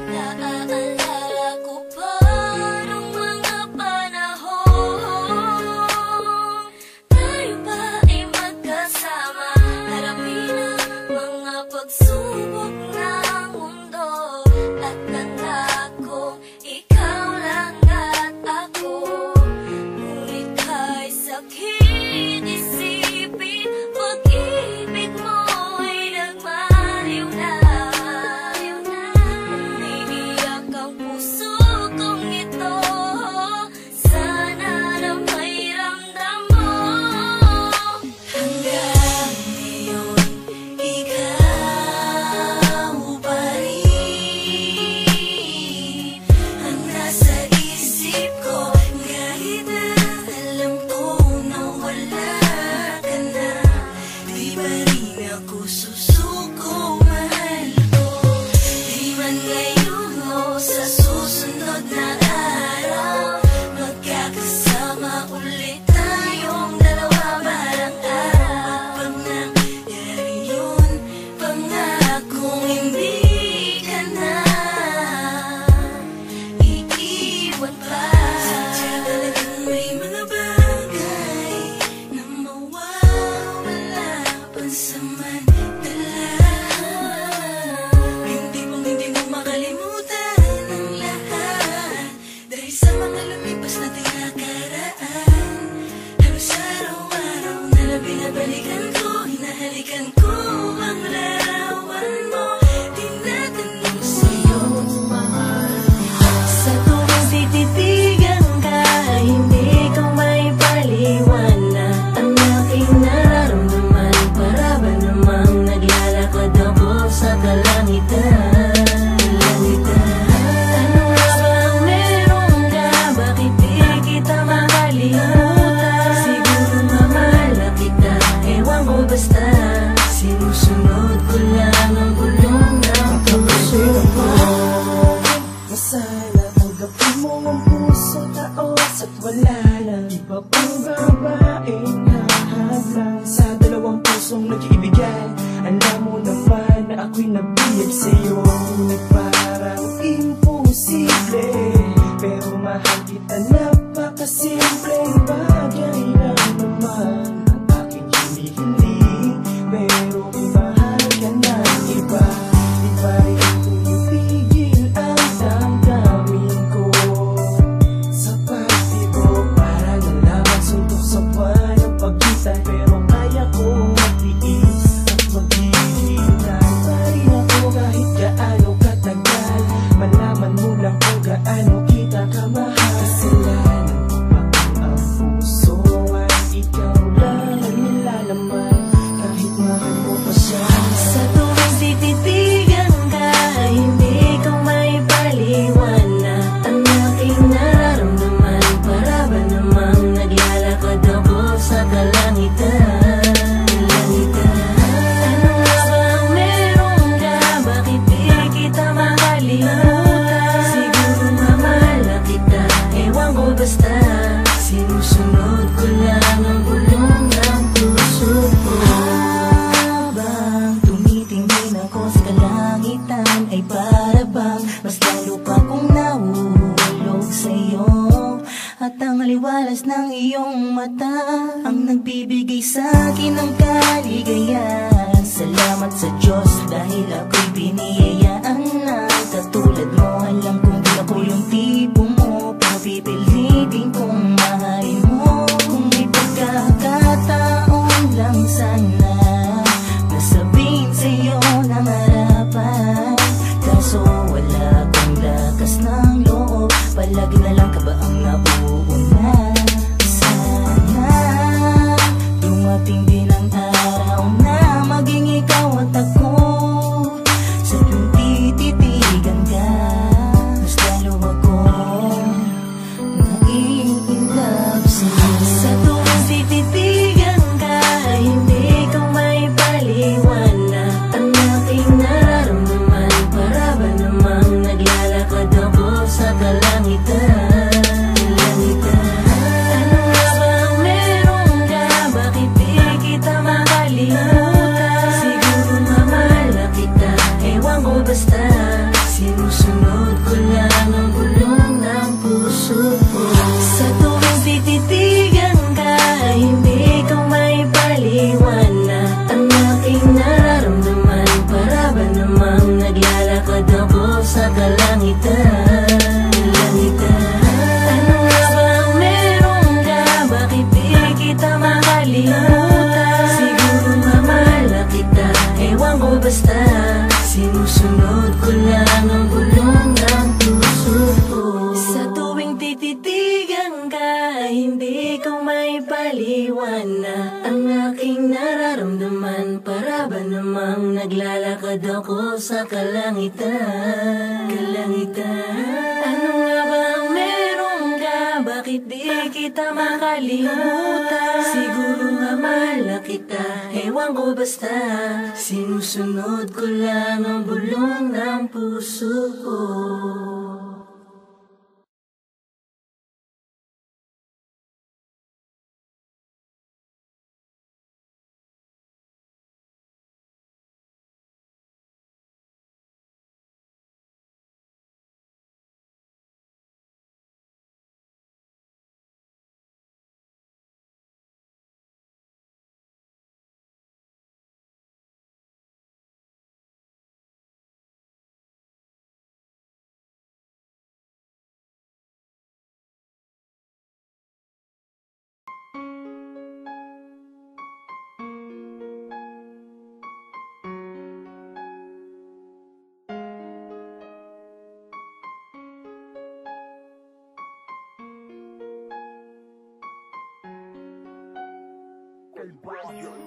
Naaalala ko pa nung mga panahon tayo ba ay magkasama, harapin ang mga pagsubok ng mundo. At nangakong ikaw lang at ako, ngunit kay sakit isipin, pag-ibig mo'y nagmaliw na. Umiiyak ang puso kong ito, sana na may ramdam mo. Hanggang ngayon, ikaw pa rin ang nasa isip ko, kahit na alam ko na wala ka na. Di ba rin ako susuko, mahal ko? Di man ngayon o sa susunod na araw, magkakasama ulit tayong dalawa balang araw. Pag nangyari yun, pangakong hindi ka na iiwan pa. Sadya talagang may mga bagay na mawawala pansamantala. Hindi mo makalimutan ang lahat, dahil sa mga lumipas na tinakaraan. Halos araw-araw na binabalikan ko, hinahalikan ko ang larawan mo. Tinatanong sa'yo, mahal, sa tuwing tititigan ka, hindi ko may paliwanag ang aking nararamdaman. Para ba namang naglalakad ako sa kalangitan? Ano nga ba ang meron ka? Bakit di kita makalimutan? Siguro mamala kita, ewan ko basta. Sinusunod ko lang ang bulong ng puso ko. Masana tanggapin mo ang puso taos at wala nang iba pang babaeng nahadlang sa dalawang pusong nag-iibigan. Alam mo naman na ako'y nabiyag sa'yo, ngunit parang imposible. Pero mahal kita, napakasimpleng bagay lang naman ang aking hinihiling. Pero may mahal ka ng iba, di pa rin tumipigil ang damdamin ko. Sa pagtibok, parang nalaman suntok sa buwan ang pagitan. Pero kaya kong matiis at maghihintay pa rin ako kahit gaano katagal. Malaman mo lang kung gaano kita kamahal. Kasalanan mo ba ang puso ay ikaw lang ang nilalaman, kahit mahal mo pa siya. Sa tuwing tititigan ka, hindi ko may paliwanag ang aking nararamdaman. Para ba namang naglalakad ako sa kalangitan? Ano nga ba ang meron ka? Bakit di kita makalimutan? Siguro mamala kita, ewan ko basta. Sinusunod ko lang ang bulong ng puso ko. Habang tumitingin ako sa kalangitan, ay para bang mas lalo pa kong nahuhulog sa'yo. At ang aliwalas ng iyong mata ang nagbibigay sa'kin ng kaligayahan. Salamat sa Diyos dahil ako'y biniyayaan na katulad mo. Alam kong di ako yung tipo mo, pero pipilitin kong mahalin mo. Kung may pagkakataon lang sana na sabihin sa'yo ng harapan, kaso wala kang lakas ng loob. Palagi na lang ka ba ang nauuna? Sana dumating din ang araw na maging ikaw at ako. Sa tuwing tititigan ka, mas lalo ako nai-inlove sa'yo. Sa tuwing tititigan ka, hindi ko may paliwanag ang aking nararamdaman. Para ba namang naglalakad ako sa kalangitan? Ano nga ba ang meron ka? Bakit di kita makalimutan? Siguro mamala kita, Para ba namang naglalakad ako sa kalangitan? Ano nga ba ang meron ka? Bakit di kita makalimutan? Siguro nga mahal kita, ewan ko basta. Sinusunod ko lang ang bulong ng puso ko. El barrio